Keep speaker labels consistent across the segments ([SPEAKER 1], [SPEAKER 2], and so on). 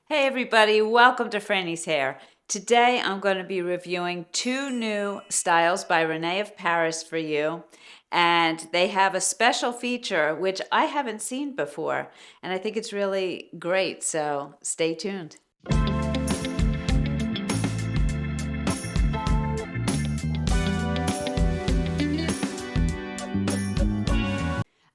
[SPEAKER 1] Hey everybody, welcome to Frannie's Hair. Today I'm going to be reviewing two new styles by Rene of Paris for you. And they have a special feature which I haven't seen before. And I think it's really great, so stay tuned.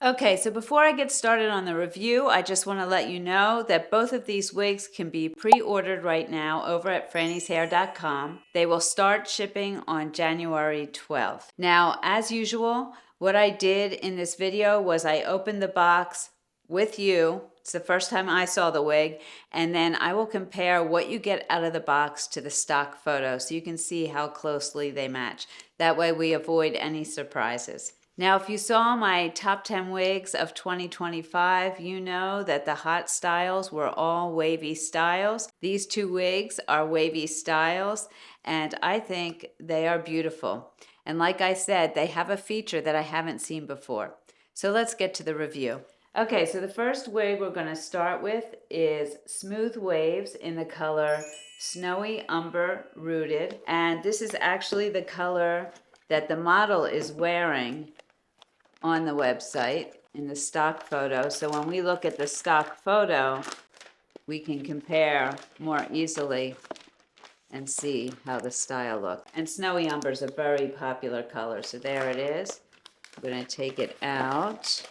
[SPEAKER 1] Okay, so before I get started on the review, I just want to let you know that both of these wigs can be pre-ordered right now over at frannieshair.com. They will start shipping on January 12th. Now, as usual, what I did in this video was I opened the box with you. It's the first time I saw the wig, and then I will compare what you get out of the box to the stock photo so you can see how closely they match. That way we avoid any surprises. Now, if you saw my top 10 wigs of 2025, you know that the hot styles were all wavy styles. These two wigs are wavy styles, and I think they are beautiful. And like I said, they have a feature that I haven't seen before. So let's get to the review. Okay, so the first wig we're going to start with is Smooth Waves in the color Snowy Umber Rooted. And this is actually the color that the model is wearing on the website in the stock photo. So when we look at the stock photo, we can compare more easily and see how the style looks. And Snowy Umber is a very popular color. So there it is. I'm going to take it out.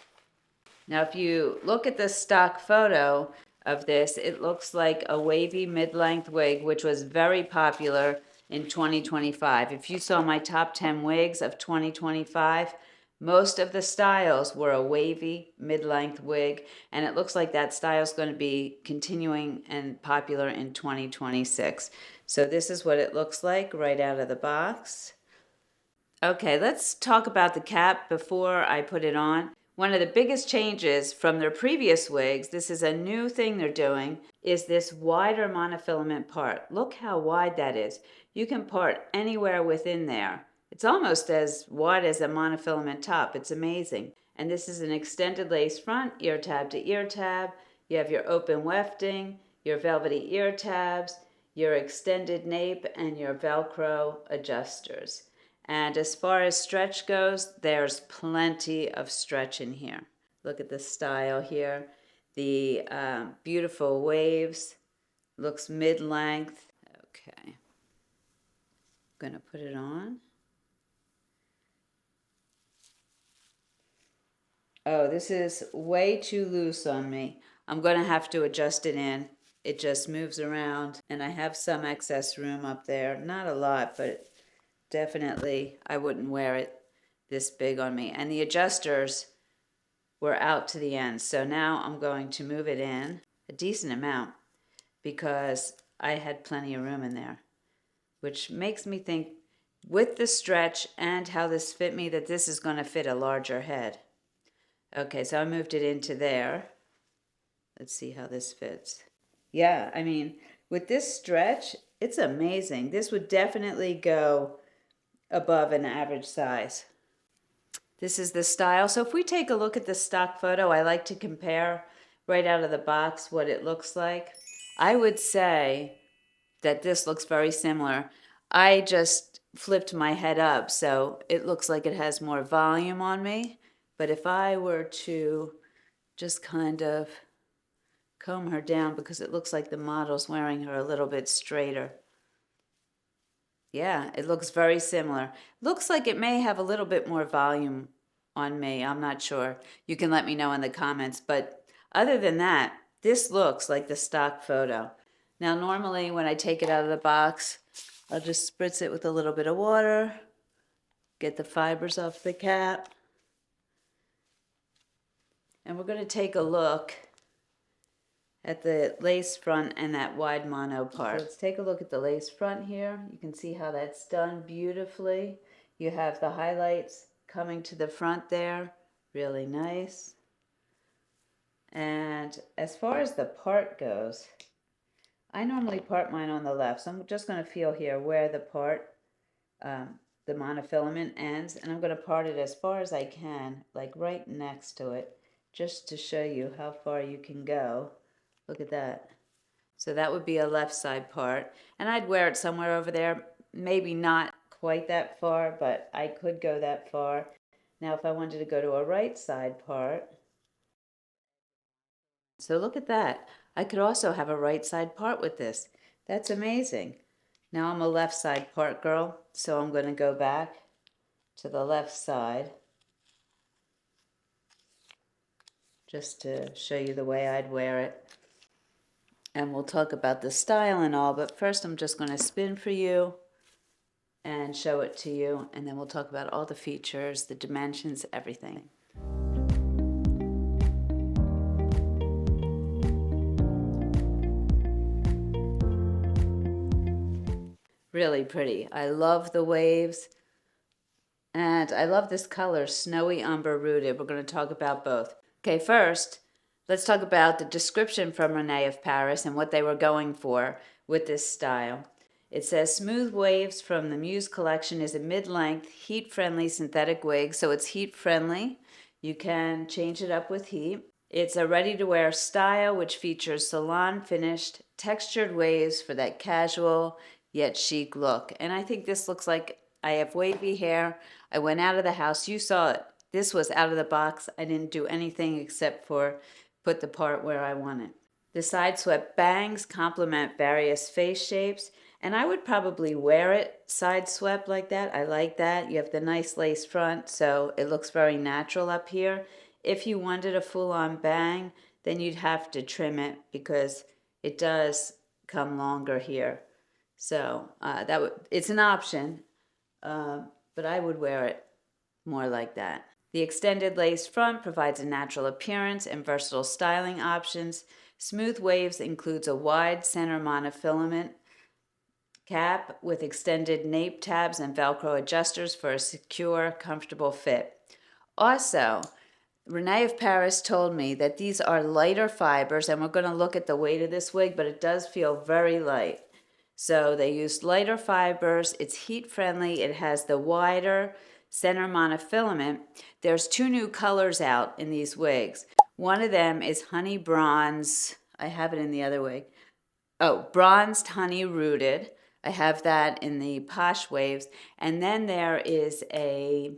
[SPEAKER 1] Now, if you look at the stock photo of this, it looks like a wavy mid-length wig, which was very popular in 2025. If you saw my top 10 wigs of 2025, most of the styles were a wavy mid-length wig, and it looks like that style is going to be continuing and popular in 2026. So this is what it looks like right out of the box. Okay, let's talk about the cap before I put it on. One of the biggest changes from their previous wigs, this is a new thing they're doing, is this wider monofilament part. Look how wide that is. You can part anywhere within there. It's almost as wide as a monofilament top. It's amazing. And this is an extended lace front, ear tab to ear tab. You have your open wefting, your velvety ear tabs, your extended nape, and your Velcro adjusters. And as far as stretch goes, there's plenty of stretch in here. Look at the style here. The beautiful waves. Looks mid-length. Okay. I'm going to put it on. Oh, this is way too loose on me. I'm going to have to adjust it in. It just moves around, and I have some excess room up there. Not a lot, but definitely I wouldn't wear it this big on me. And the adjusters were out to the end. So now I'm going to move it in a decent amount because I had plenty of room in there, which makes me think with the stretch and how this fit me that this is going to fit a larger head. Okay, so I moved it into there. Let's see how this fits. Yeah, I mean, with this stretch, it's amazing. This would definitely go above an average size. This is the style. So if we take a look at the stock photo, I like to compare right out of the box what it looks like. I would say that this looks very similar. I just flipped my head up, so it looks like it has more volume on me. But if I were to just kind of comb her down, because it looks like the model's wearing her a little bit straighter. Yeah, it looks very similar. Looks like it may have a little bit more volume on me. I'm not sure. You can let me know in the comments. But other than that, this looks like the stock photo. Now, normally when I take it out of the box, I'll just spritz it with a little bit of water, get the fibers off the cap. And we're going to take a look at the lace front and that wide mono part. So let's take a look at the lace front here. You can see how that's done beautifully. You have the highlights coming to the front there. Really nice. And as far as the part goes, I normally part mine on the left. So I'm just going to feel here where the part, the monofilament ends. And I'm going to part it as far as I can, like right next to it, just to show you how far you can go. Look at that. So that would be a left side part. And I'd wear it somewhere over there, maybe not quite that far, but I could go that far. Now if I wanted to go to a right side part, so look at that. I could also have a right side part with this. That's amazing. Now I'm a left side part girl, so I'm going to go back to the left side just to show you the way I'd wear it. And we'll talk about the style and all, but first I'm just going to spin for you and show it to you, and then we'll talk about all the features, the dimensions, everything. Really pretty. I love the waves, and I love this color, Snowy Umber Rooted. We're going to talk about both. Okay, first, let's talk about the description from Rene of Paris and what they were going for with this style. It says, Smooth Waves from the Muse collection is a mid-length, heat-friendly synthetic wig. So it's heat-friendly. You can change it up with heat. It's a ready-to-wear style which features salon-finished, textured waves for that casual yet chic look. And I think this looks like I have wavy hair. I went out of the house. You saw it. This was out of the box. I didn't do anything except for put the part where I want it. The side swept bangs complement various face shapes, and I would probably wear it side swept like that. I like that. You have the nice lace front, so it looks very natural up here. If you wanted a full-on bang, then you'd have to trim it because it does come longer here. So it's an option, but I would wear it more like that. The extended lace front provides a natural appearance and versatile styling options. Smooth Waves includes a wide center monofilament cap with extended nape tabs and Velcro adjusters for a secure, comfortable fit. Also, Rene of Paris told me that these are lighter fibers, and we're going to look at the weight of this wig, but it does feel very light. So they used lighter fibers. It's heat friendly. It has the wider center monofilament. There's 2 new colors out in these wigs. One of them is honey bronze. I have it in the other wig. Oh, bronzed honey rooted. I have that in the Posh Waves. And then there is a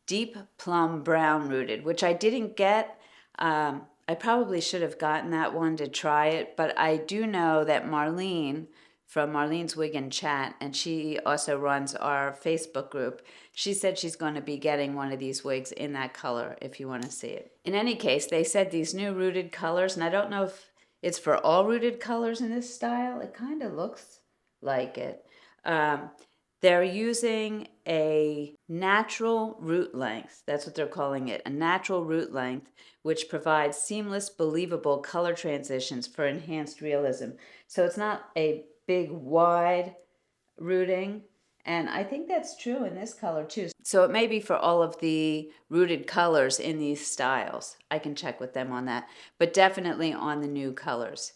[SPEAKER 1] deep plum brown rooted, which I didn't get. I probably should have gotten that one to try it, but I do know that Marlene from Marlene's Wig and Chat, and she also runs our Facebook group, she said she's going to be getting one of these wigs in that color if you want to see it. In any case, they said these new rooted colors, and I don't know if it's for all rooted colors in this style. It kind of looks like it. They're using a natural root length. That's what they're calling it, a natural root length, which provides seamless, believable color transitions for enhanced realism. So it's not a big, wide rooting, and I think that's true in this color too. So it may be for all of the rooted colors in these styles. I can check with them on that, but definitely on the new colors.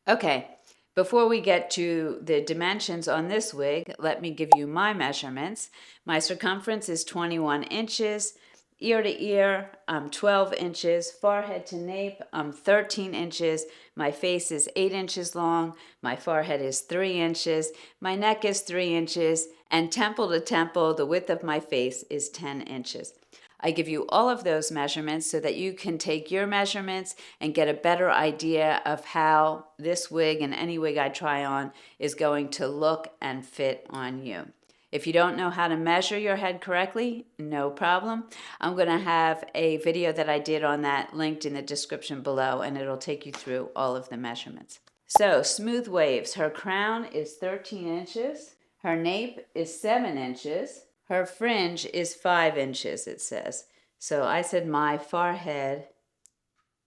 [SPEAKER 1] Okay. Before we get to the dimensions on this wig, let me give you my measurements. My circumference is 21 inches. Ear to ear, I'm 12 inches. Forehead to nape, I'm 13 inches. My face is 8 inches long. My forehead is 3 inches. My neck is 3 inches. And temple to temple, the width of my face is 10 inches. I give you all of those measurements so that you can take your measurements and get a better idea of how this wig and any wig I try on is going to look and fit on you. If you don't know how to measure your head correctly, no problem. I'm going to have a video that I did on that linked in the description below, and it'll take you through all of the measurements. So, Smooth Waves. Her crown is 13 inches. Her nape is 7 inches. Her fringe is 5 inches, it says. So I said my forehead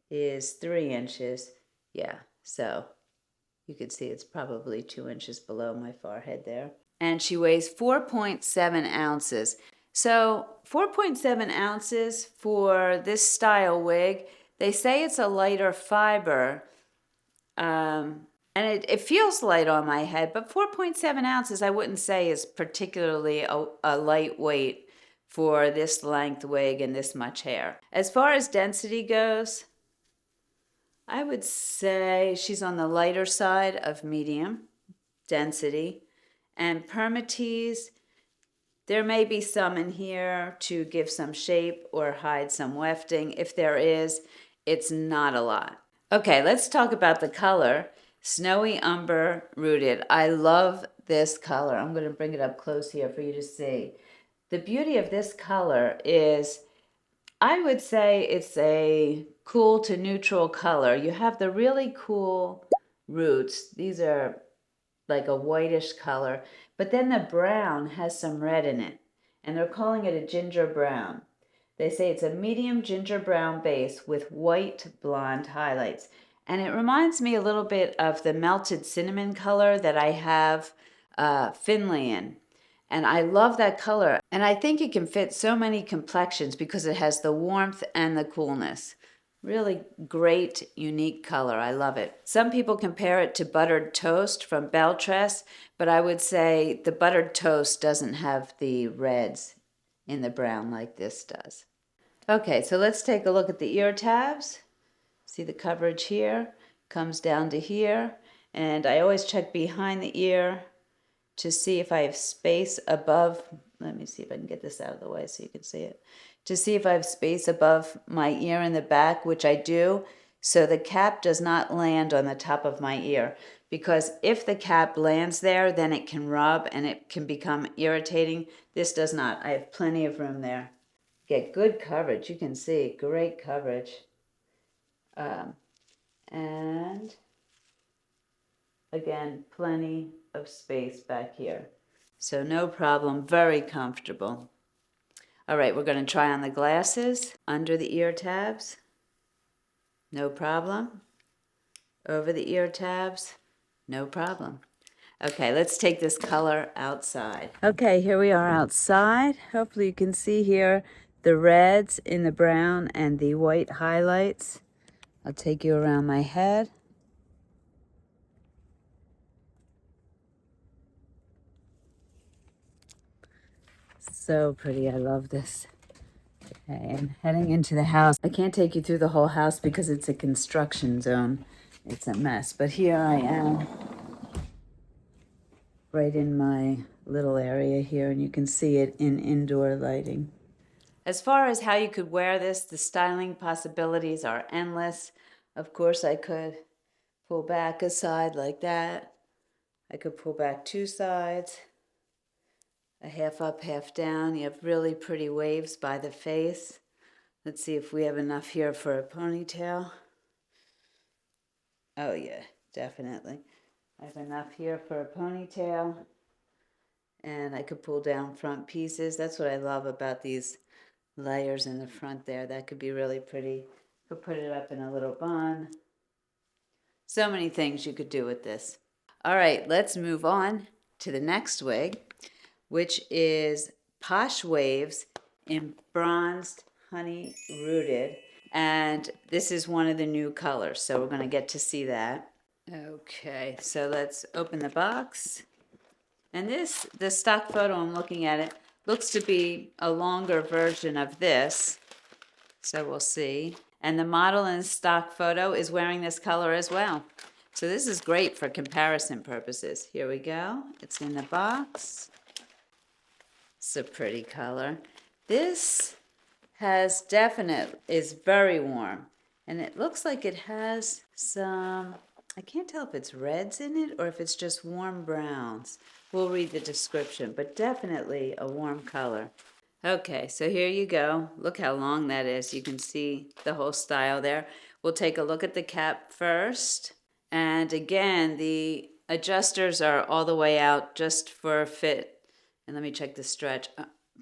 [SPEAKER 1] is 3 inches. Yeah, so you can see it's probably 2 inches below my forehead there. And she weighs 4.7 ounces. So 4.7 ounces for this style wig. They say it's a lighter fiber. And it feels light on my head, but 4.7 ounces I wouldn't say is particularly a lightweight for this length wig and this much hair. As far as density goes, I would say she's on the lighter side of medium density. And permatease, there may be some in here to give some shape or hide some wefting. If there is, it's not a lot. Okay, let's talk about the color. Snowy Umber Rooted. I love this color. I'm going to bring it up close here for you to see. The beauty of this color is, I would say it's a cool to neutral color. You have the really cool roots. These are like a whitish color, but then the brown has some red in it, and they're calling it a ginger brown. They say it's a medium ginger brown base with white blonde highlights, and it reminds me a little bit of the melted cinnamon color that I have Finley in. And I love that color, and I think it can fit so many complexions because it has the warmth and the coolness. Really great, unique color. I love it. Some people compare it to buttered toast from Beltress, but I would say the buttered toast doesn't have the reds in the brown like this does. Okay, so let's take a look at the ear tabs. See the coverage here, comes down to here, and I always check behind the ear to see if I have space above. Let me see if I can get this out of the way so you can see it. To see if I have space above my ear in the back, which I do, so the cap does not land on the top of my ear. Because if the cap lands there, then it can rub and it can become irritating. This does not. I have plenty of room there. Get good coverage. You can see great coverage. And again, plenty of space back here. So no problem, very comfortable. All right, we're going to try on the glasses under the ear tabs. No problem. Over the ear tabs. No problem. Okay, let's take this color outside. Okay, here we are outside. Hopefully you can see here the reds in the brown and the white highlights. I'll take you around my head. So pretty, I love this. Okay, I'm heading into the house. I can't take you through the whole house because it's a construction zone. It's a mess, but here I am, right in my little area here, and you can see it in indoor lighting. As far as how you could wear this, the styling possibilities are endless. Of course, I could pull back a side like that. I could pull back two sides, a half up, half down. You have really pretty waves by the face. Let's see if we have enough here for a ponytail. Oh yeah, definitely. I have enough here for a ponytail. And I could pull down front pieces. That's what I love about these layers in the front there. That could be really pretty. Could put it up in a little bun. So many things you could do with this. All right, let's move on to the next wig, which is Posh Wavez in Bronzed Honey Rooted. And this is one of the new colors, so we're going to get to see that. Okay, so let's open the box. And this, the stock photo, I'm looking at it, looks to be a longer version of this. So we'll see. And the model in the stock photo is wearing this color as well. So this is great for comparison purposes. Here we go. It's in the box. It's a pretty color. This is very warm. And it looks like it has some, I can't tell if it's reds in it or if it's just warm browns. We'll read the description, but definitely a warm color. Okay, so here you go. Look how long that is. You can see the whole style there. We'll take a look at the cap first. And again, the adjusters are all the way out just for fit. And let me check the stretch.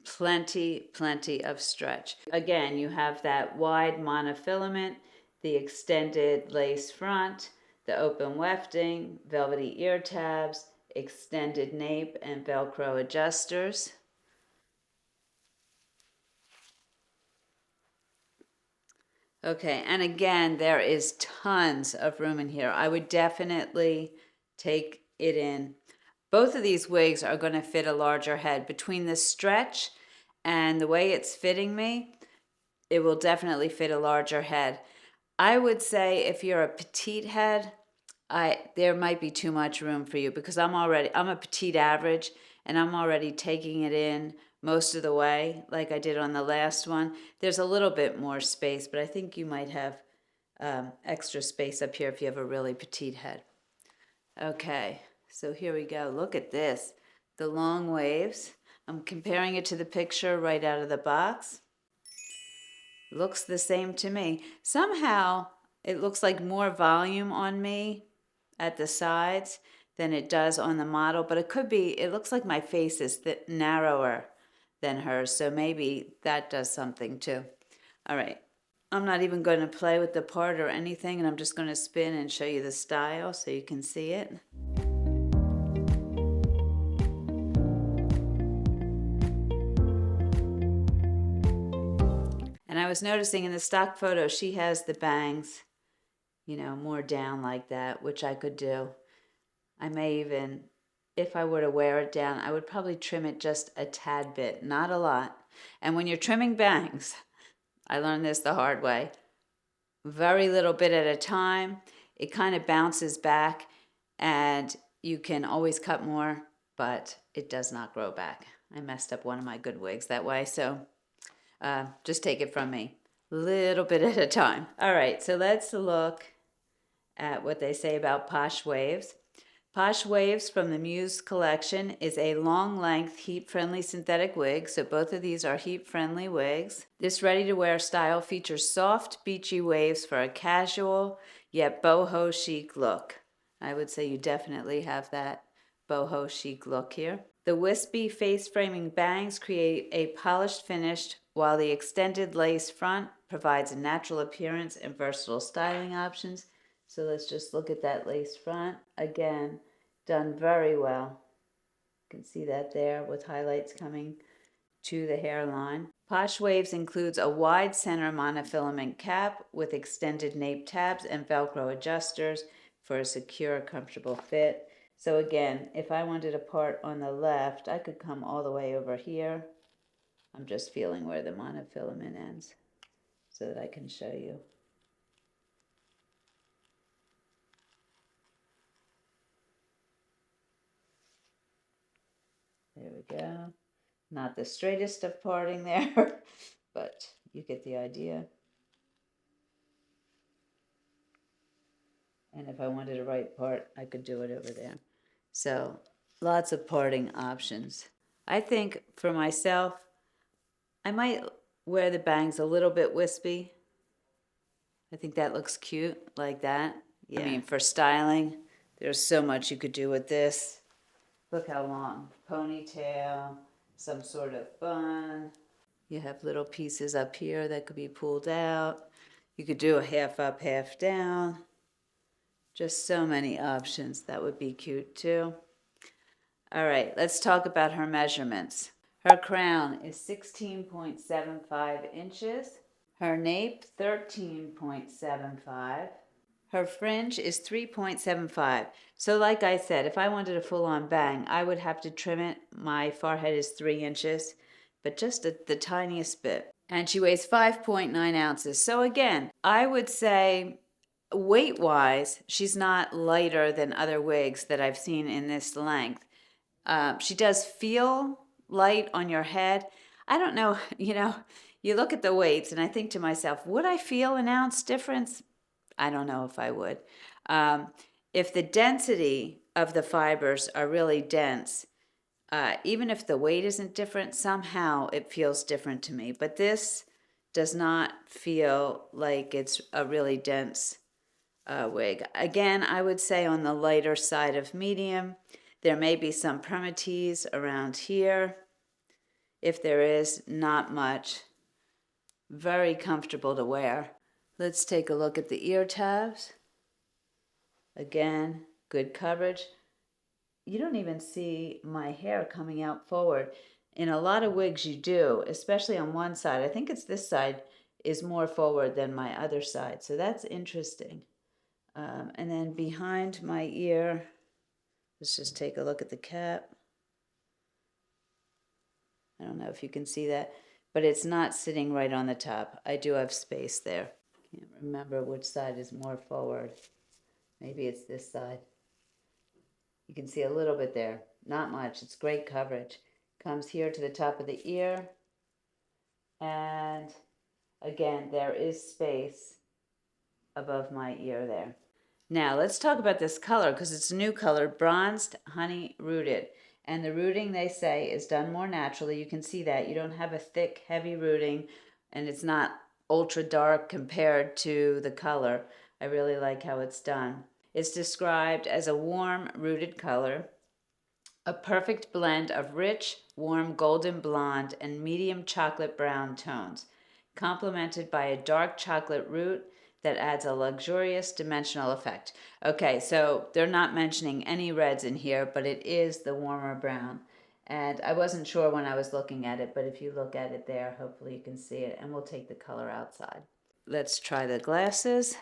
[SPEAKER 1] Plenty of stretch. Again, you have that wide monofilament, the extended lace front, the open wefting, velvety ear tabs, extended nape and Velcro adjusters. Okay, and again, there is tons of room in here. I would definitely take it in. Both of these wigs are going to fit a larger head. Between the stretch and the way it's fitting me, it will definitely fit a larger head. I would say if you're a petite head, there might be too much room for you because I'm a petite average and I'm already taking it in most of the way like I did on the last one. There's a little bit more space, but I think you might have extra space up here if you have a really petite head. Okay, so here we go. Look at this. The long waves. I'm comparing it to the picture right out of the box. Looks the same to me. Somehow it looks like more volume on me at the sides than it does on the model, but it could be, it looks like my face is narrower than hers, so maybe that does something too. All right, I'm not even going to play with the part or anything, and I'm just going to spin and show you the style so you can see it. And I was noticing in the stock photo, she has the bangs, you know, more down like that, which I could do. I may even, if I were to wear it down, I would probably trim it just a tad bit, not a lot. And when you're trimming bangs, I learned this the hard way, very little bit at a time. It kind of bounces back and you can always cut more, but it does not grow back. I messed up one of my good wigs that way, so just take it from me. Little bit at a time. All right, so let's look at what they say about Posh Wavez. Posh Wavez from the Muse collection is a long-length, heat-friendly synthetic wig, so both of these are heat-friendly wigs. This ready-to-wear style features soft, beachy waves for a casual, yet boho chic look. I would say you definitely have that boho chic look here. The wispy face-framing bangs create a polished finish, while the extended lace front provides a natural appearance and versatile styling options. So let's just look at that lace front. Again, done very well. You can see that there with highlights coming to the hairline. Posh Wavez includes a wide center monofilament cap with extended nape tabs and Velcro adjusters for a secure, comfortable fit. So again, if I wanted a part on the left, I could come all the way over here. I'm just feeling where the monofilament ends so that I can show you. There we go. Not the straightest of parting there, but you get the idea. And if I wanted a right part, I could do it over there. So lots of parting options. I think for myself, I might wear the bangs a little bit wispy. I think that looks cute like that. Yeah. I mean, for styling, there's so much you could do with this. Look how long. Ponytail, some sort of bun. You have little pieces up here that could be pulled out. You could do a half up, half down. Just so many options. That would be cute too. All right, let's talk about her measurements. Her crown is 16.75 inches. Her nape, 13.75. Her fringe is 3.75. So like I said, if I wanted a full-on bang, I would have to trim it. My forehead is 3 inches, but just the tiniest bit. And she weighs 5.9 ounces. So again, I would say weight-wise, she's not lighter than other wigs that I've seen in this length. She does feel light on your head. I don't know, you know, you look at the weights and I think to myself, would I feel an ounce difference? I don't know if I would. If the density of the fibers are really dense, even if the weight isn't different, somehow it feels different to me. But this does not feel like it's a really dense wig. Again, I would say on the lighter side of medium. There may be some permatease around here. If there is, not much. Very comfortable to wear. Let's take a look at the ear tabs. Again, good coverage. You don't even see my hair coming out forward. In a lot of wigs you do, especially on one side. I think it's this side is more forward than my other side. So that's interesting. And then behind my ear, let's just take a look at the cap. I don't know if you can see that, but it's not sitting right on the top. I do have space there. Can't remember which side is more forward. Maybe it's this side. You can see a little bit there. Not much. It's great coverage. Comes here to the top of the ear. And again, there is space above my ear there. Now let's talk about this color because it's a new color, bronzed honey rooted. And the rooting, they say, is done more naturally. You can see that. You don't have a thick, heavy rooting, and it's not ultra dark compared to the color. I really like how it's done. It's described as a warm, rooted color, a perfect blend of rich, warm golden blonde and medium chocolate brown tones, complemented by a dark chocolate root that adds a luxurious dimensional effect. Okay, so they're not mentioning any reds in here, but it is the warmer brown. And I wasn't sure when I was looking at it, but if you look at it there, hopefully you can see it, and we'll take the color outside. Let's try the glasses.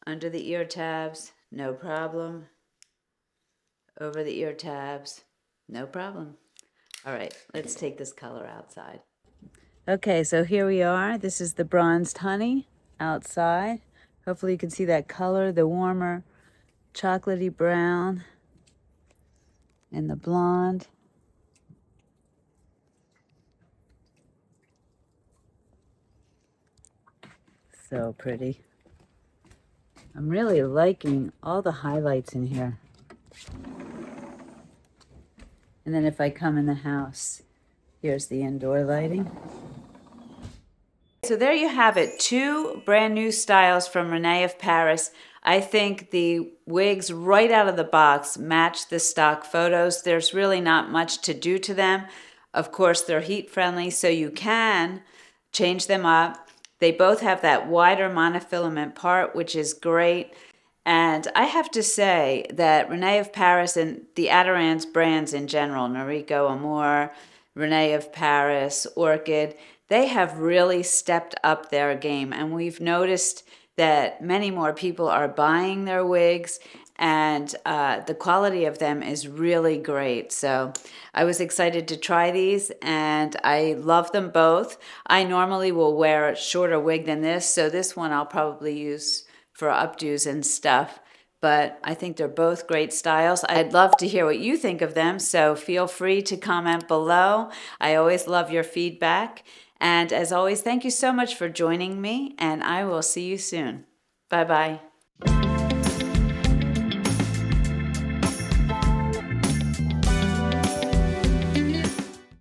[SPEAKER 1] Under the ear tabs, no problem. Over the ear tabs, no problem. All right, let's take this color outside. Okay, so here we are. This is the bronzed honey outside. Hopefully you can see that color, the warmer chocolatey brown and the blonde. So pretty. I'm really liking all the highlights in here. And then if I come in the house, here's the indoor lighting. So there you have it, 2 brand new styles from Rene of Paris. I think the wigs right out of the box match the stock photos. There's really not much to do to them. Of course, they're heat friendly, so you can change them up. They both have that wider monofilament part, which is great. And I have to say that Rene of Paris and the Adirond's brands in general, Noriko Amour, Rene of Paris, Orchid, they have really stepped up their game. And we've noticed that many more people are buying their wigs, and the quality of them is really great. So I was excited to try these, and I love them both. I normally will wear a shorter wig than this, so this one I'll probably use for updos and stuff. But I think they're both great styles. I'd love to hear what you think of them, so feel free to comment below. I always love your feedback. And as always, thank you so much for joining me, and I will see you soon. Bye-bye.